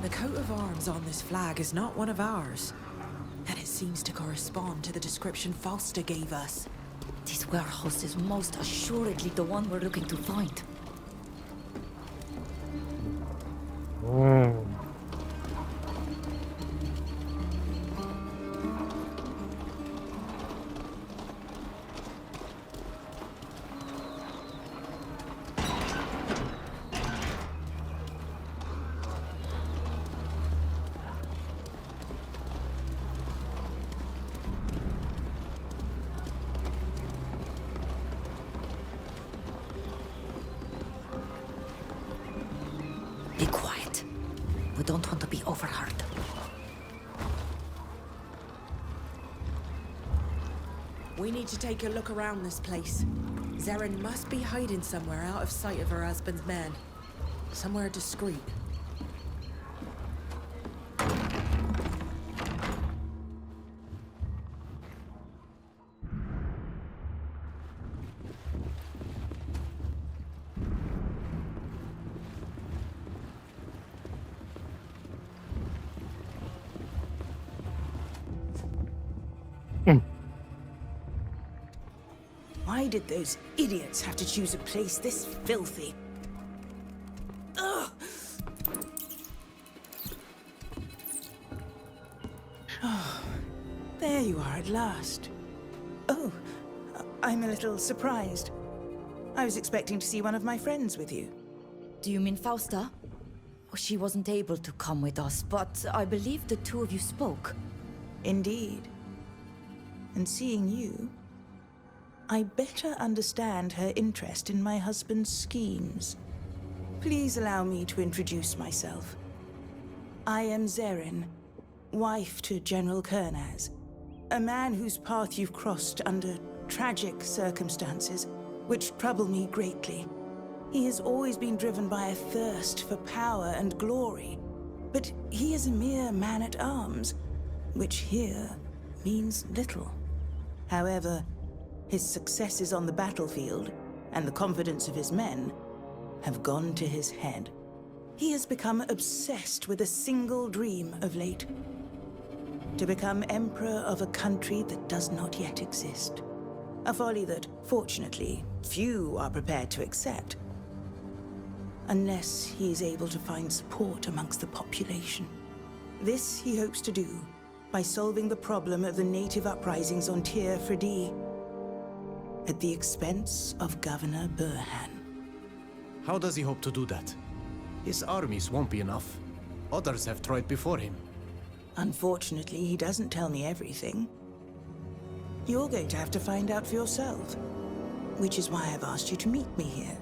The coat of arms on this flag is not one of ours. And it seems to correspond to the description Fausta gave us. This warehouse is most assuredly the one we're looking to find. Be quiet. We don't want to be overheard. We need to take a look around this place. Zeren must be hiding somewhere out of sight of her husband's men. Somewhere discreet. Why did those idiots have to choose a place this filthy? Ugh! Oh, there you are at last. Oh, I'm a little surprised. I was expecting to see one of my friends with you. Do you mean Fausta? Oh, she wasn't able to come with us, but I believe the two of you spoke. Indeed. And seeing you, I better understand her interest in my husband's schemes. Please allow me to introduce myself. I am Zeren, wife to General Kernaz, a man whose path you've crossed under tragic circumstances, which trouble me greatly. He has always been driven by a thirst for power and glory, but he is a mere man-at-arms, which here means little. However, his successes on the battlefield, and the confidence of his men, have gone to his head. He has become obsessed with a single dream of late. To become emperor of a country that does not yet exist. A folly that, fortunately, few are prepared to accept. Unless he is able to find support amongst the population. This he hopes to do by solving the problem of the native uprisings on Tir Fredi, at the expense of Governor Burhan. How does he hope to do that? His armies won't be enough. Others have tried before him. Unfortunately, he doesn't tell me everything. You're going to have to find out for yourself. Which is why I've asked you to meet me here.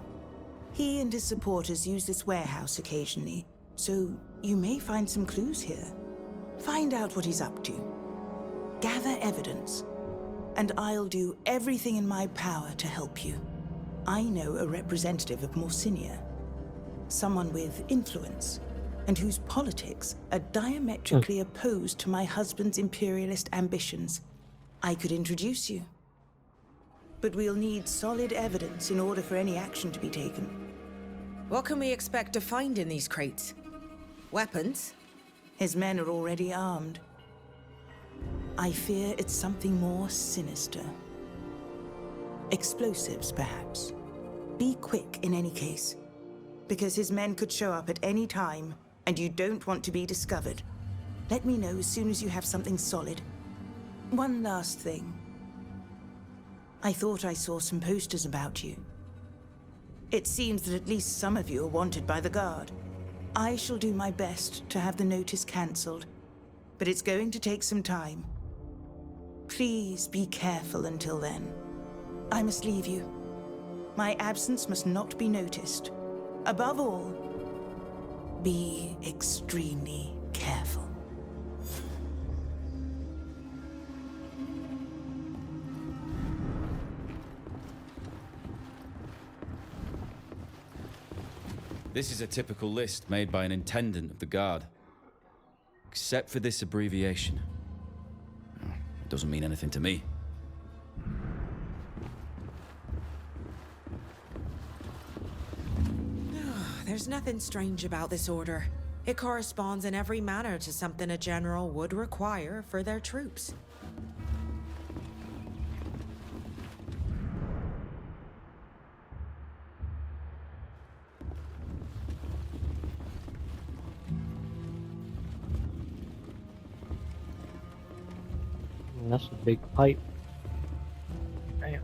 He and his supporters use this warehouse occasionally, so you may find some clues here. Find out what he's up to. Gather evidence. And I'll do everything in my power to help you. I know a representative of Morsinia. Someone with influence, and whose politics are diametrically opposed to my husband's imperialist ambitions. I could introduce you. But we'll need solid evidence in order for any action to be taken. What can we expect to find in these crates? Weapons? His men are already armed. I fear it's something more sinister. Explosives, perhaps. Be quick in any case, because his men could show up at any time, and you don't want to be discovered. Let me know as soon as you have something solid. One last thing. I thought I saw some posters about you. It seems that at least some of you are wanted by the Guard. I shall do my best to have the notice cancelled, but it's going to take some time. Please be careful until then. I must leave you. My absence must not be noticed. Above all, be extremely careful. This is a typical list made by an intendant of the Guard. Except for this abbreviation. It doesn't mean anything to me. There's nothing strange about this order. It corresponds in every manner to something a general would require for their troops. That's a big pipe. Damn.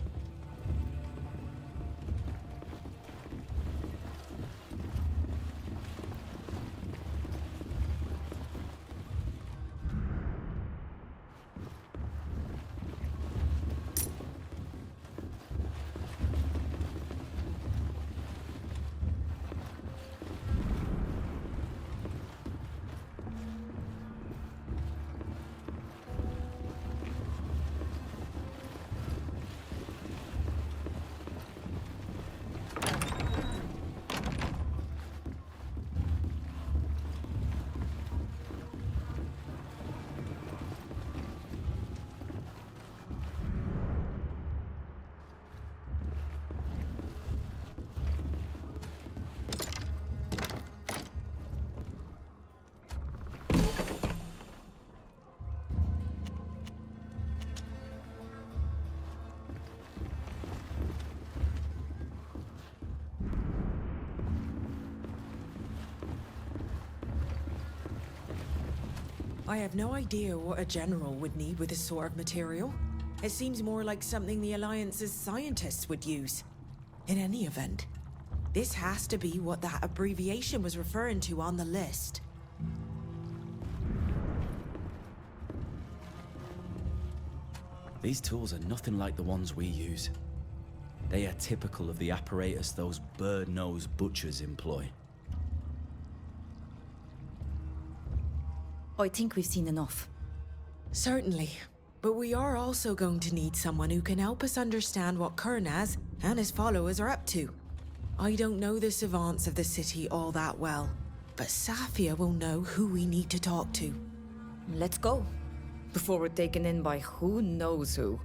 I have no idea what a general would need with this sort of material. It seems more like something the Alliance's scientists would use. In any event, this has to be what that abbreviation was referring to on the list. These tools are nothing like the ones we use. They are typical of the apparatus those bird-nosed butchers employ. I think we've seen enough. Certainly. But we are also going to need someone who can help us understand what Kurnaz and his followers are up to. I don't know the savants of the city all that well, but Safia will know who we need to talk to. Let's go. Before we're taken in by who knows who.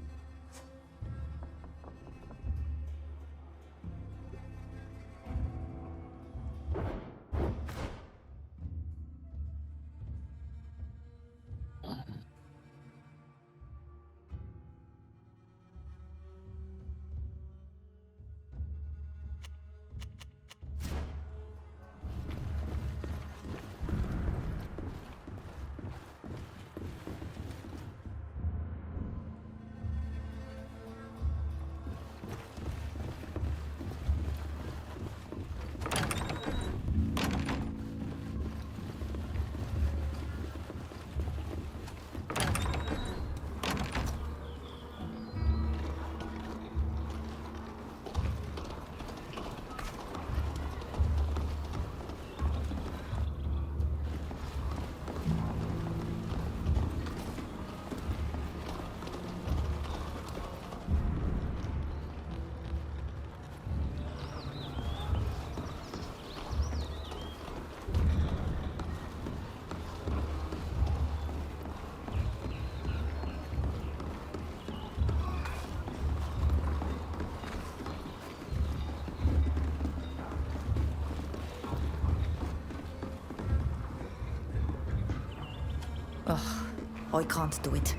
Ugh, I can't do it.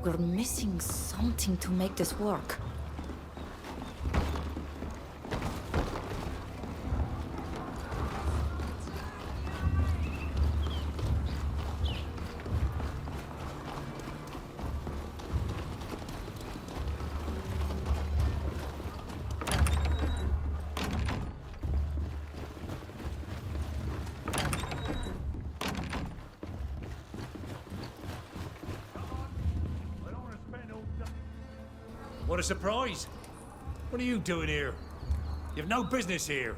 We're missing something to make this work. What a surprise! What are you doing here? You've no business here.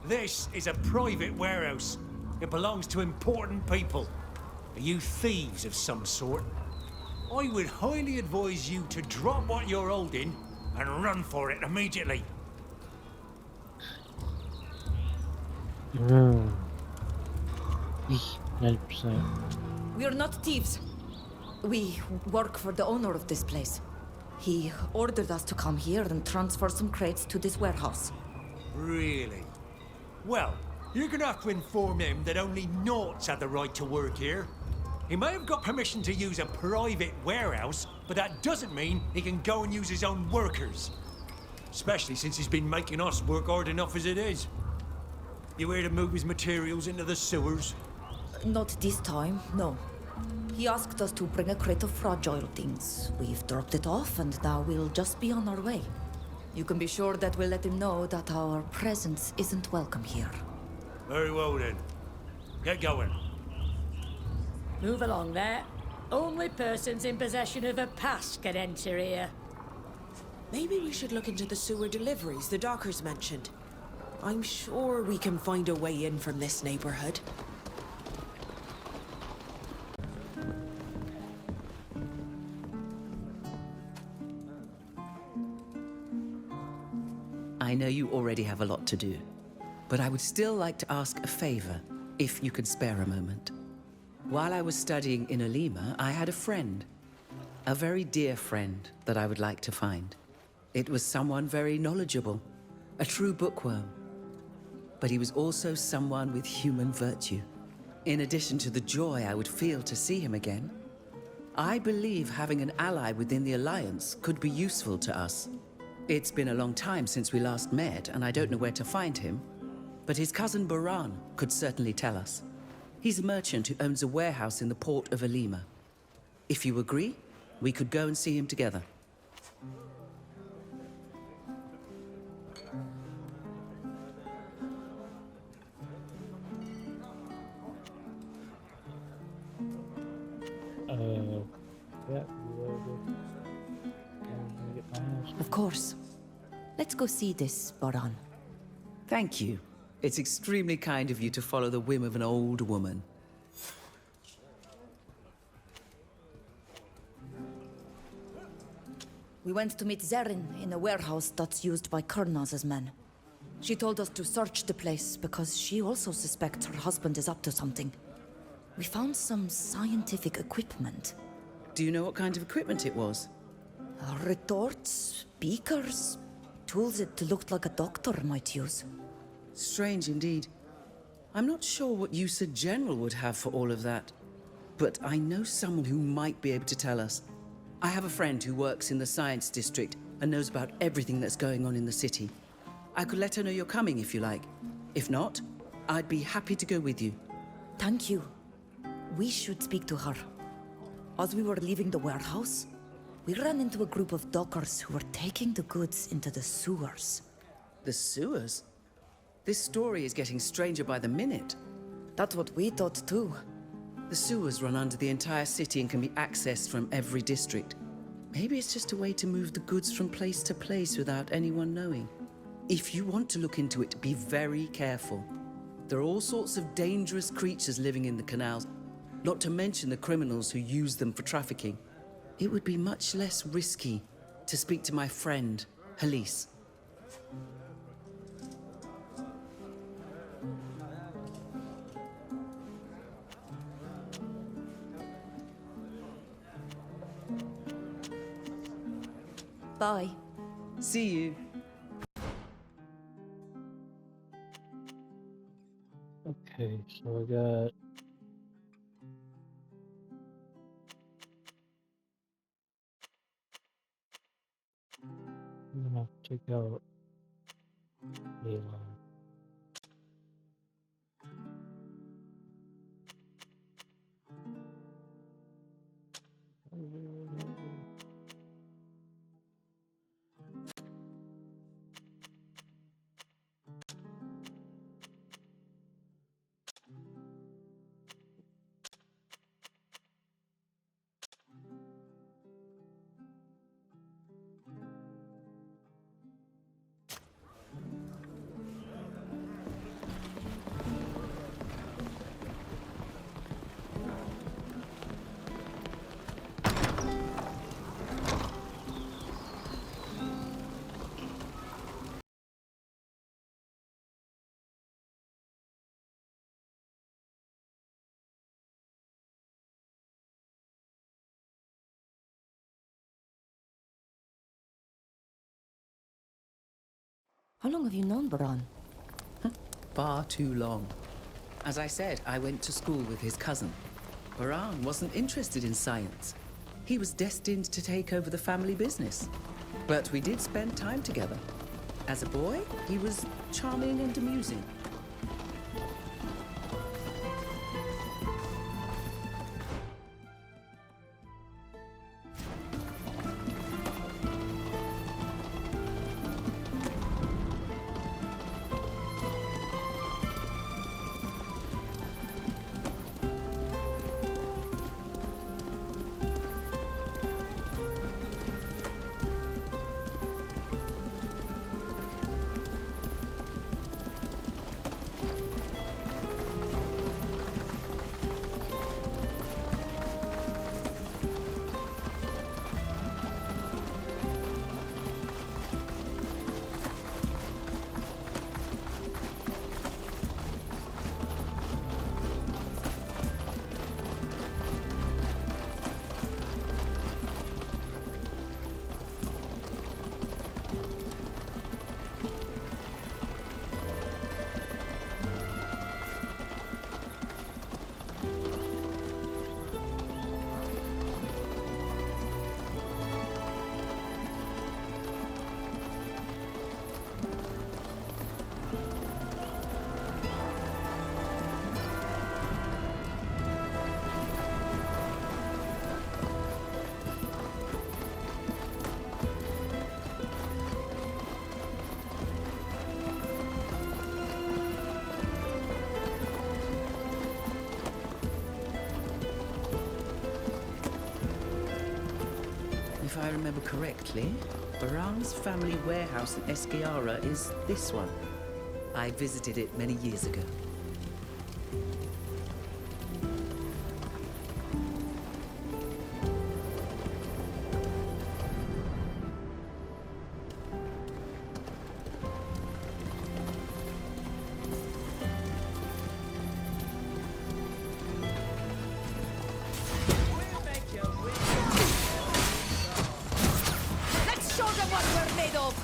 This is a private warehouse. It belongs to important people. Are you thieves of some sort? I would highly advise you to drop what you're holding and run for it immediately. 90%. We're not thieves. We work for the owner of this place. He ordered us to come here and transfer some crates to this warehouse. Really? Well, You're gonna have to inform him that only Naughts have the right to work here. He may have got permission to use a private warehouse, but that doesn't mean he can go and use his own workers. Especially since he's been making us work hard enough as it is. You here to move his materials into the sewers? Not this time, no. He asked us to bring a crate of fragile things. We've dropped it off, and now we'll just be on our way. You can be sure that we'll let him know that our presence isn't welcome here. Very well then. Get going. Move along there. Only persons in possession of a pass can enter here. Maybe we should look into the sewer deliveries the dockers mentioned. I'm sure we can find a way in from this neighborhood. I know you already have a lot to do, but I would still like to ask a favor, if you could spare a moment. While I was studying in Olima, I had a friend. A very dear friend that I would like to find. It was someone very knowledgeable, a true bookworm. But he was also someone with human virtue. In addition to the joy I would feel to see him again, I believe having an ally within the Alliance could be useful to us. It's been a long time since we last met, and I don't know where to find him. But his cousin Baran could certainly tell us. He's a merchant who owns a warehouse in the port of Olima. If you agree, we could go and see him together. Yeah, get my house. Of course. Let's go see this, Baran. Thank you. It's extremely kind of you to follow the whim of an old woman. We went to meet Zerin in a warehouse that's used by Kurnaz's men. She told us to search the place because she also suspects her husband is up to something. We found some scientific equipment. Do you know what kind of equipment it was? Retorts, beakers, tools that looked like a doctor might use. Strange indeed. I'm not sure what use a general would have for all of that. But I know someone who might be able to tell us. I have a friend who works in the science district and knows about everything that's going on in the city. I could let her know you're coming if you like. If not, I'd be happy to go with you. Thank you. We should speak to her. As we were leaving the warehouse, we ran into a group of dockers who were taking the goods into the sewers. The sewers? This story is getting stranger by the minute. That's what we thought too. The sewers run under the entire city and can be accessed from every district. Maybe it's just a way to move the goods from place to place without anyone knowing. If you want to look into it, be very careful. There are all sorts of dangerous creatures living in the canals, not to mention the criminals who use them for trafficking. It would be much less risky to speak to my friend, Halise. Bye. See you. Okay, so I got I'm gonna have to take out the How long have you known Baran? Huh? far too long. As I said, I went to school with his cousin. Baran wasn't interested in science. He was destined to take over the family business. But we did spend time together. As a boy, he was charming and amusing. If I remember correctly, Baran's family warehouse in Esquiara is this one. I visited it many years ago. Let's show them what we're made of!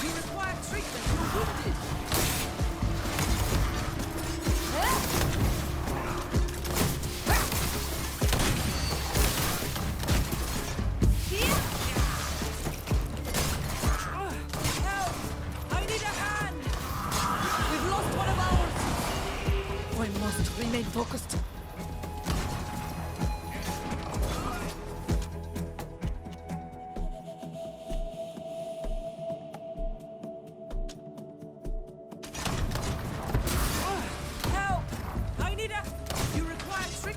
We require treatment. You're wounded. I need a hand! We've lost one of ours! I must remain focused. Help! I need a... You require trick...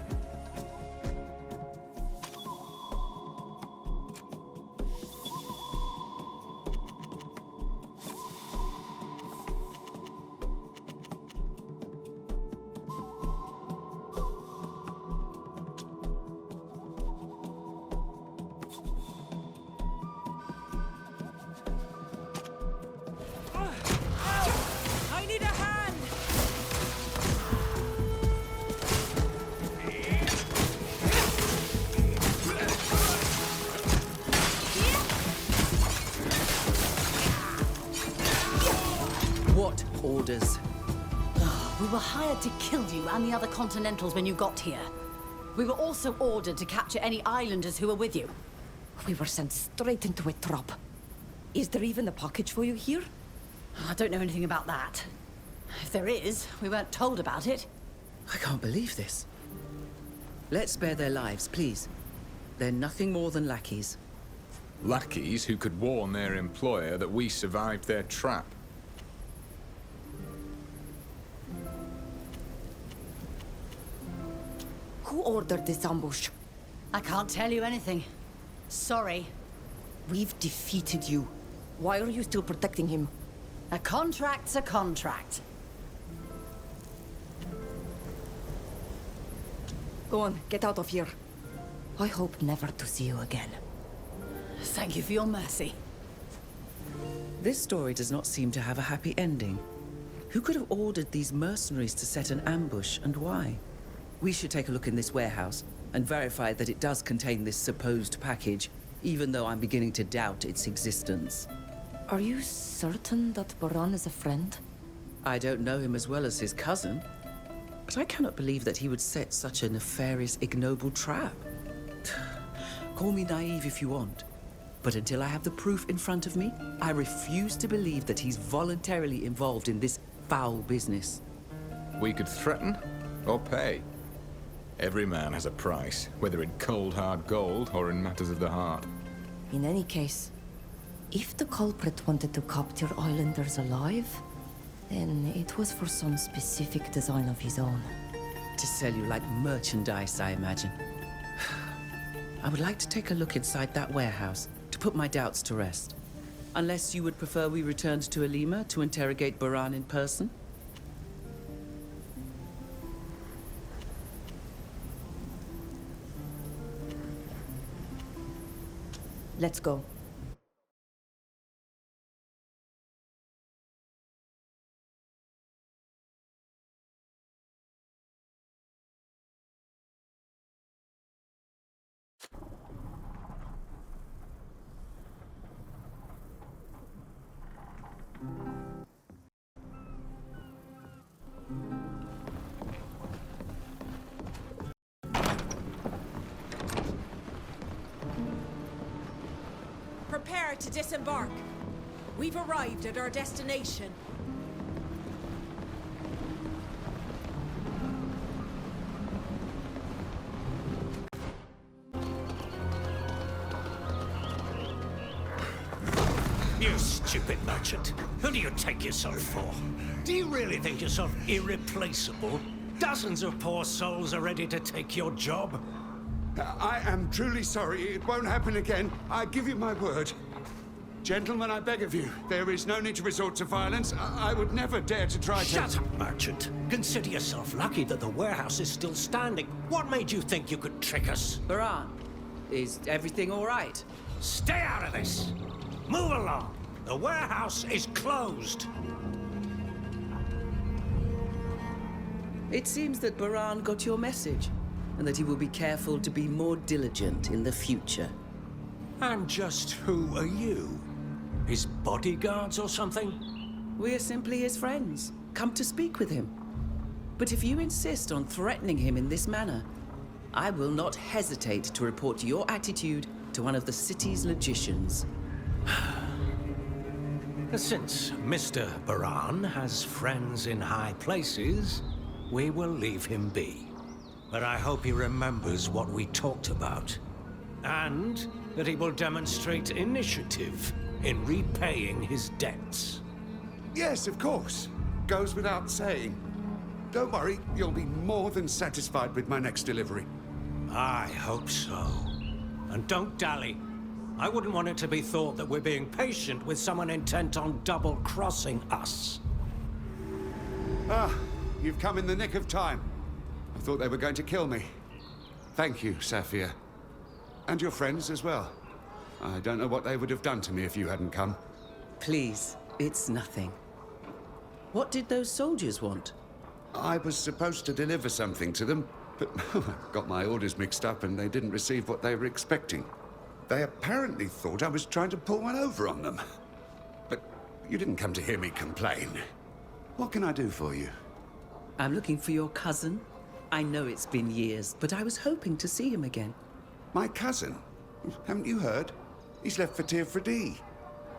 Help! I need a hand! What orders? We were hired to kill you and the other Continentals when you got here. We were also ordered to capture any islanders who were with you. We were sent straight into a trap. Is there even a package for you here? I don't know anything about that. If there is, we weren't told about it. I can't believe this. Let's spare their lives, please. They're nothing more than lackeys. Lackeys who could warn their employer that we survived their trap. Who ordered this ambush? I can't tell you anything. Sorry. We've defeated you. Why are you still protecting him? A contract's a contract. Go on, get out of here. I hope never to see you again. Thank you for your mercy. This story does not seem to have a happy ending. Who could have ordered these mercenaries to set an ambush, and why? We should take a look in this warehouse and verify that it does contain this supposed package, even though I'm beginning to doubt its existence. Are you certain that Baran is a friend? I don't know him as well as his cousin, but I cannot believe that he would set such a nefarious, ignoble trap. Call me naive if you want, but until I have the proof in front of me, I refuse to believe that he's voluntarily involved in this foul business. We could threaten or pay. Every man has a price, whether in cold hard gold or in matters of the heart. In any case, if the culprit wanted to capture islanders alive, then it was for some specific design of his own. To sell you like merchandise, I imagine. I would like to take a look inside that warehouse to put my doubts to rest. Unless you would prefer we returned to Alima to interrogate Baran in person? Let's go. Prepare to disembark. We've arrived at our destination. You stupid merchant. Who do you take yourself for? Do you really think yourself irreplaceable? Dozens of poor souls are ready to take your job. I am truly sorry. It won't happen again. I give you my word. Gentlemen, I beg of you, there is no need to resort to violence. I would never dare to try to... Shut up, merchant. Consider yourself lucky that the warehouse is still standing. What made you think you could trick us? Baran, is everything all right? Stay out of this! Move along! The warehouse is closed! It seems that Baran got your message, and that he will be careful to be more diligent in the future. And just who are you? His bodyguards or something? We are simply his friends, come to speak with him. But if you insist on threatening him in this manner, I will not hesitate to report your attitude to one of the city's logicians. Since Mr. Baran has friends in high places, we will leave him be. But I hope he remembers what we talked about. And that he will demonstrate initiative in repaying his debts. Yes, of course. Goes without saying. Don't worry, you'll be more than satisfied with my next delivery. I hope so. And don't dally. I wouldn't want it to be thought that we're being patient with someone intent on double-crossing us. Ah, you've come in the nick of time. I thought they were going to kill me. Thank you, Saphir. And your friends as well. I don't know what they would have done to me if you hadn't come. Please, it's nothing. What did those soldiers want? I was supposed to deliver something to them, but I got my orders mixed up and they didn't receive what they were expecting. They apparently thought I was trying to pull one over on them. But you didn't come to hear me complain. What can I do for you? I'm looking for your cousin. I know it's been years, but I was hoping to see him again. My cousin? Haven't you heard? He's left for Tir-Fradee.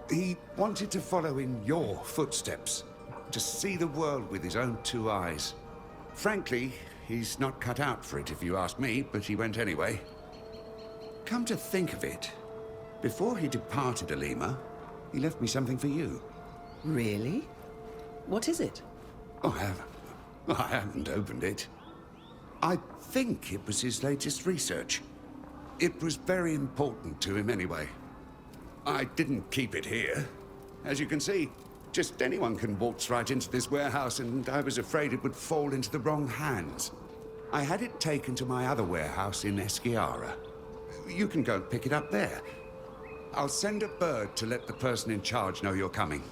He wanted to follow in your footsteps. To see the world with his own two eyes. Frankly, he's not cut out for it if you ask me, but he went anyway. Come to think of it, before he departed Alima, he left me something for you. Really? What is it? Oh, I haven't opened it. I think it was his latest research. It was very important to him anyway. I didn't keep it here. As you can see, just anyone can waltz right into this warehouse, and I was afraid it would fall into the wrong hands. I had it taken to my other warehouse in Esquiara. You can go and pick it up there. I'll send a bird to let the person in charge know you're coming.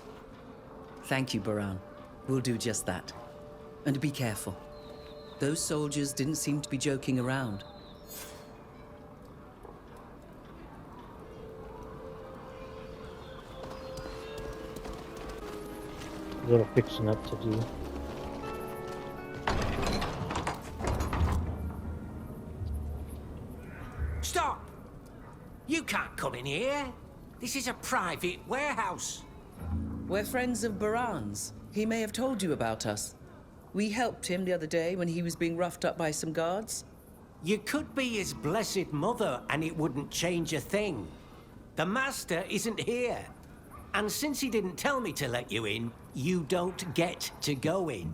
Thank you, Baran. We'll do just that. And be careful. Those soldiers didn't seem to be joking around. A little fixing up to do. Stop! You can't come in here. This is a private warehouse. We're friends of Baran's. He may have told you about us. We helped him the other day when he was being roughed up by some guards. You could be his blessed mother and it wouldn't change a thing. The master isn't here. And since he didn't tell me to let you in, you don't get to go in.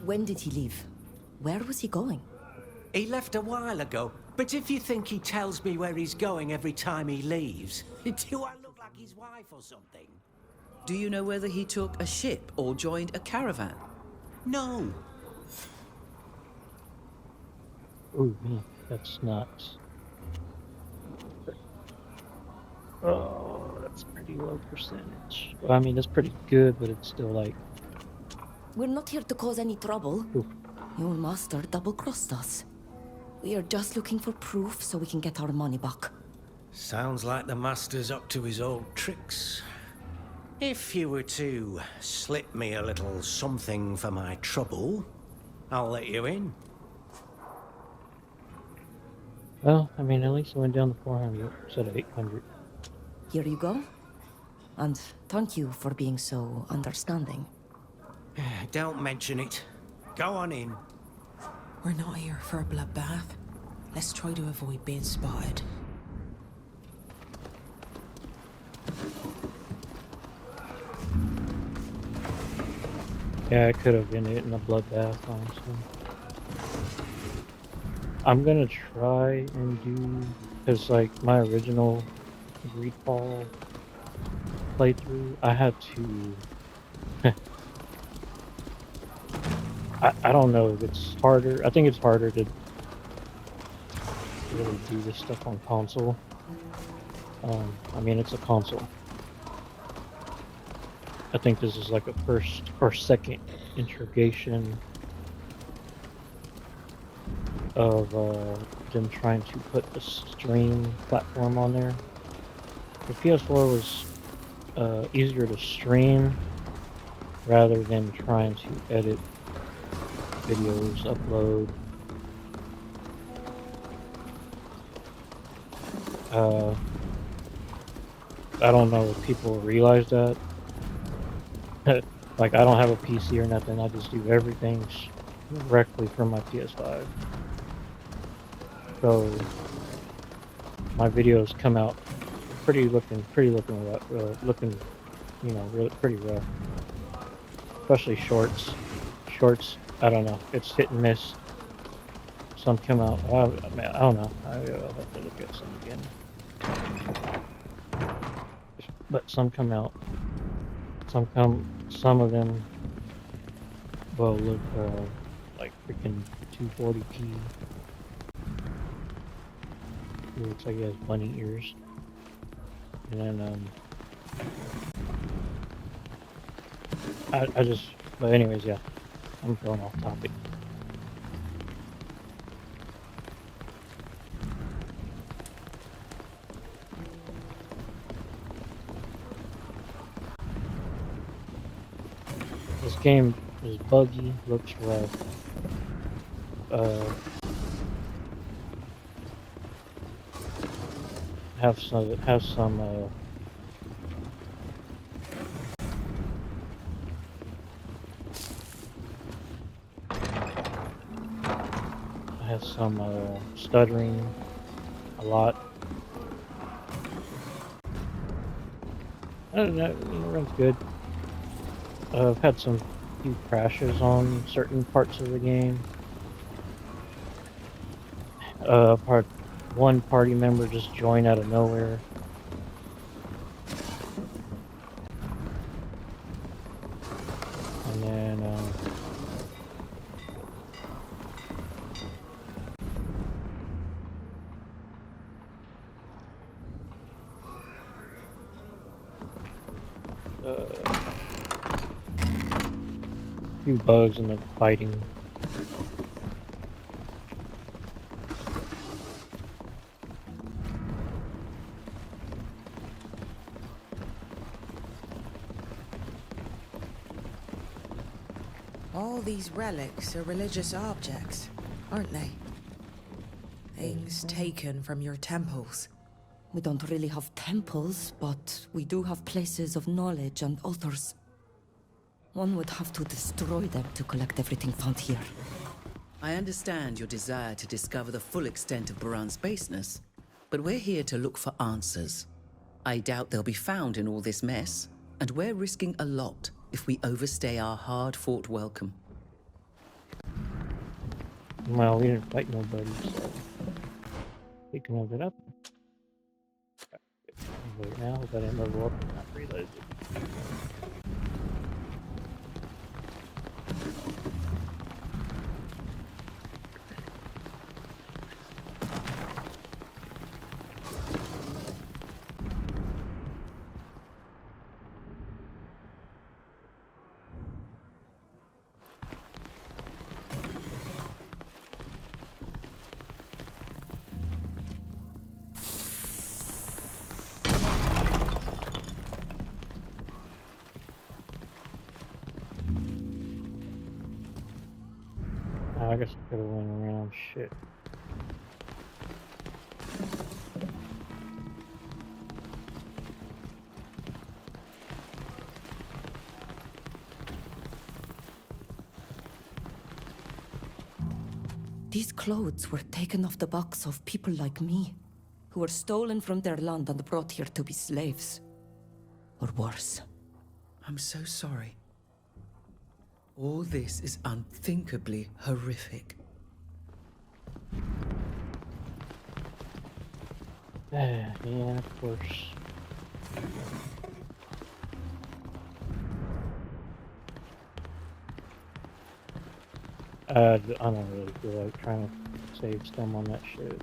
When did he leave? Where was he going? He left a while ago, but if you think he tells me where he's going every time he leaves, do I look like his wife or something? Do you know whether he took a ship or joined a caravan? No. Ooh, man, that's nuts. Oh, that's pretty low percentage. Well, I mean, it's pretty good, but it's still like... We're not here to cause any trouble. Oof. Your master double-crossed us. We are just looking for proof so we can get our money back. Sounds like the master's up to his old tricks. If you were to slip me a little something for my trouble, I'll let you in. Well, I mean, at least it went down to 400 instead of 800. Here you go. And thank you for being so understanding. Don't mention it. Go on in. We're not here for a bloodbath. Let's try to avoid being spotted. Yeah, I could have been in a bloodbath, honestly. I'm gonna try and do, because like my original Greedfall playthrough, I had to. I don't know if it's harder. I think it's harder to really do this stuff on console. I mean, it's a console. I think this is like a first or second integration of them trying to put a stream platform on there. The PS4 was easier to stream rather than trying to edit videos, upload. I don't know if people realize that. Like, I don't have a PC or nothing, I just do everything directly from my PS5. So, my videos come out looking rough, you know, really pretty rough. Especially shorts. Shorts, I don't know, it's hit and miss. Some come out, I don't know, I'll have to look at some again. But some come out. Some of them will look like freaking 240p. It looks like he has bunny ears. And then but anyways, yeah, I'm going off topic. This game is buggy, looks rough. Have some stuttering a lot. I don't know, it runs good. I've had some few crashes on certain parts of the game. One party member just joined out of nowhere. And then few bugs in the fighting. All these relics are religious objects, aren't they? Things taken from your temples. We don't really have temples, but we do have places of knowledge and authors. One would have to destroy them to collect everything found here. I understand your desire to discover the full extent of Baran's baseness, but we're here to look for answers. I doubt they'll be found in all this mess, and we're risking a lot if we overstay our hard-fought welcome. Well, we didn't fight nobody, so we can move it up. Wait now, but I didn't level up and not reload it. I guess I could have went around. Shit. These clothes were taken off the backs of people like me, who were stolen from their land and brought here to be slaves. Or worse. I'm so sorry. All this is unthinkably horrific. Yeah, of course. I don't really feel like trying to save some on that shit.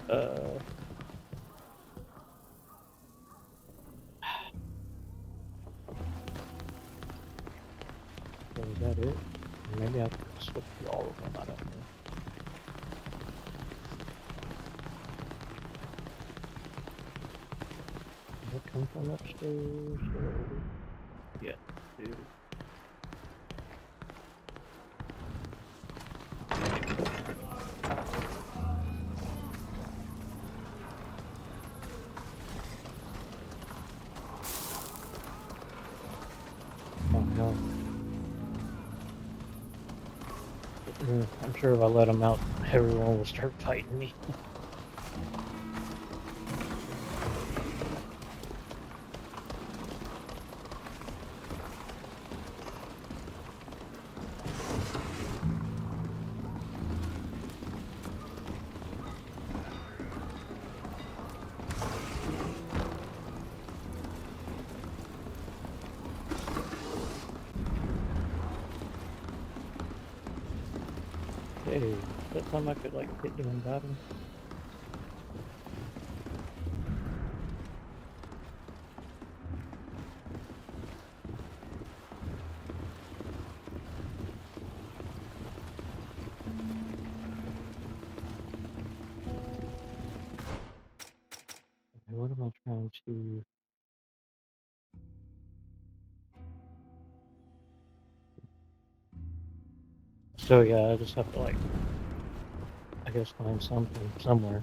So is that it? Maybe I could switch to all of them, I don't know. Did it come from upstairs or... Yeah, dude. Oh no. I'm sure if I let them out, everyone will start fighting me. Hey, that time I could like hit you in battle. What am I trying to... So yeah, I just have to like, I guess find something somewhere.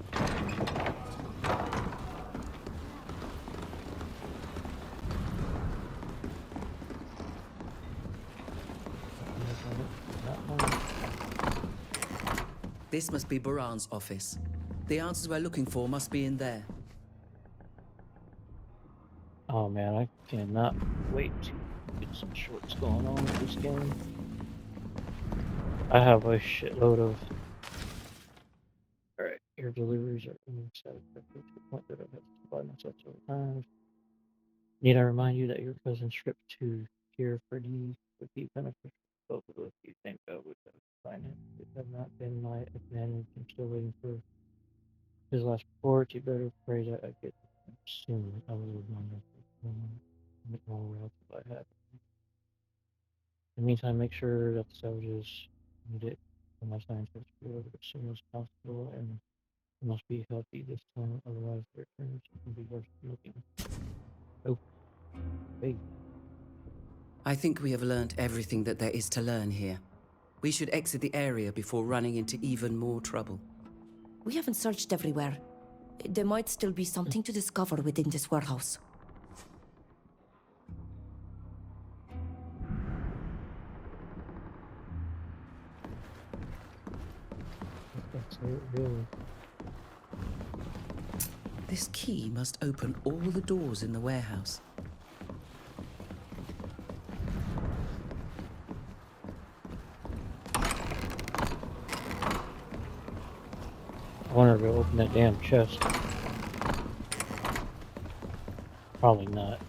This must be Baran's office. The answers we're looking for must be in there. Oh man, I cannot wait to get some shorts going on with this game. I have a shitload of... Alright, your deliveries are inside of the point that I've had to buy myself several times. Need I remind you that your cousin's trip to here for D would be beneficial for both of us? You think I would find it? It have not been my advantage. I'm still waiting for his last report. You better pray that I get it soon. I will remind you. What else do I have? In the meantime, make sure that the savages need it for my scientists field as soon as possible, and it must be healthy this time, otherwise their turns can be worse looking. Oh, hey. I think we have learned everything that there is to learn here. We should exit the area before running into even more trouble. We haven't searched everywhere. There might still be something to discover within this warehouse. That's it, really. This key must open all the doors in the warehouse. I wonder if it'll open that damn chest. Probably not.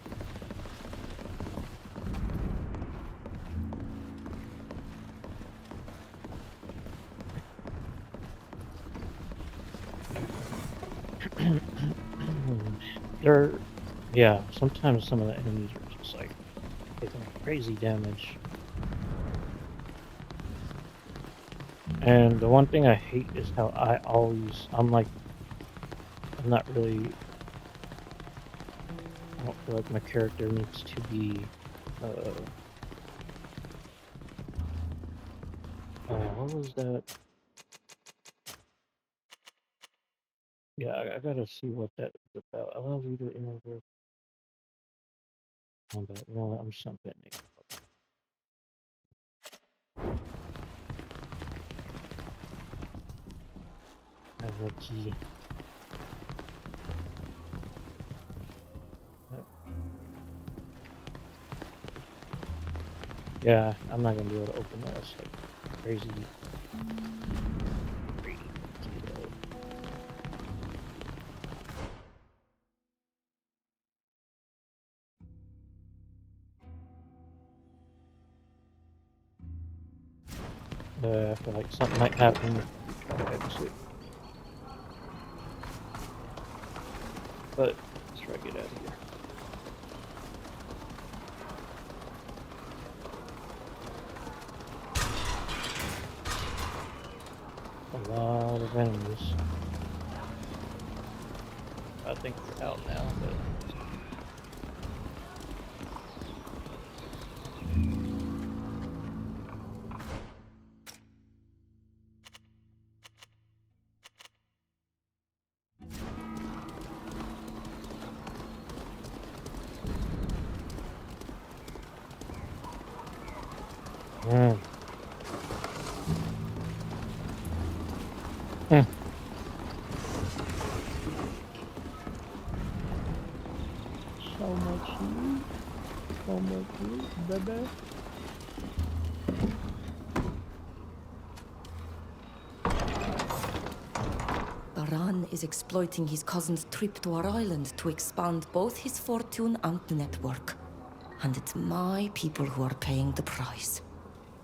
Yeah, sometimes some of the enemies are just like taking crazy damage. And the one thing I hate is how I'm not really, I don't feel like my character needs to be, what was that? Yeah, I gotta see what that is about. Allows you to interview combat. You know what, I'm just not betting it. I have a key. Yeah, I'm not gonna be able to open that. It's like crazy. I feel like something might happen. Exit. But let's try to get out of here. A lot of enemies. I think they're out now, but. So much loot, baby. Baran is exploiting his cousin's trip to our island to expand both his fortune and network. And it's my people who are paying the price.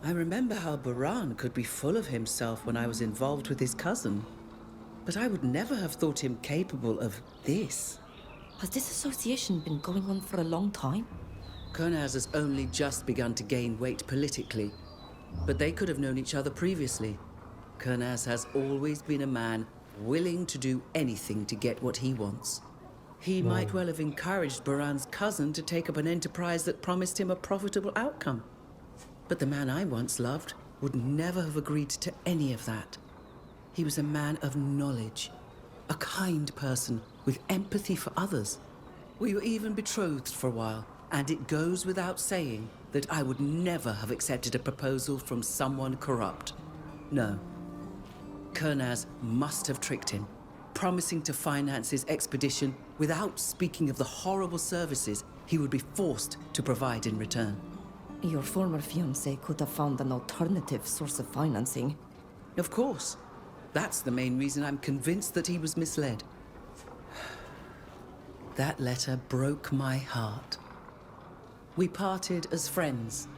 I remember how Baran could be full of himself when I was involved with his cousin. But I would never have thought him capable of this. Has this association been going on for a long time? Kurnaz has only just begun to gain weight politically. But they could have known each other previously. Kurnaz has always been a man willing to do anything to get what he wants. He might well have encouraged Baran's cousin to take up an enterprise that promised him a profitable outcome. But the man I once loved would never have agreed to any of that. He was a man of knowledge, a kind person with empathy for others. We were even betrothed for a while, and it goes without saying that I would never have accepted a proposal from someone corrupt. No. Kurnaz must have tricked him, promising to finance his expedition without speaking of the horrible services he would be forced to provide in return. Your former fiancé could have found an alternative source of financing. Of course. That's the main reason I'm convinced that he was misled. That letter broke my heart. We parted as friends,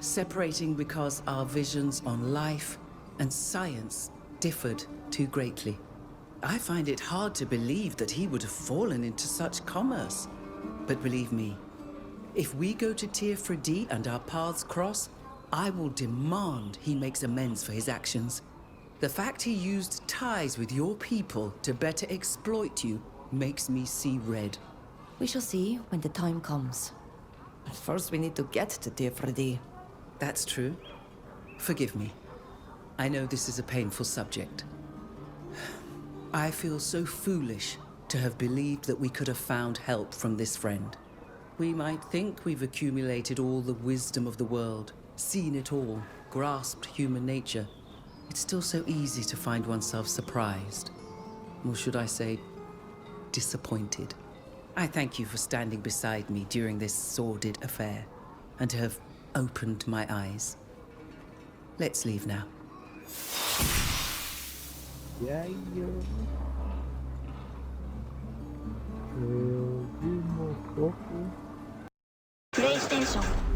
separating because our visions on life and science differed too greatly. I find it hard to believe that he would have fallen into such commerce. But believe me, if we go to Tir Fredi and our paths cross, I will demand he makes amends for his actions. The fact he used ties with your people to better exploit you makes me see red. We shall see when the time comes. But first we need to get to Tir Fredi. That's true. Forgive me. I know this is a painful subject. I feel so foolish to have believed that we could have found help from this friend. We might think we've accumulated all the wisdom of the world, seen it all, grasped human nature. It's still so easy to find oneself surprised. Or should I say, disappointed. I thank you for standing beside me during this sordid affair, and to have opened my eyes. Let's leave now. Yeah, PlayStation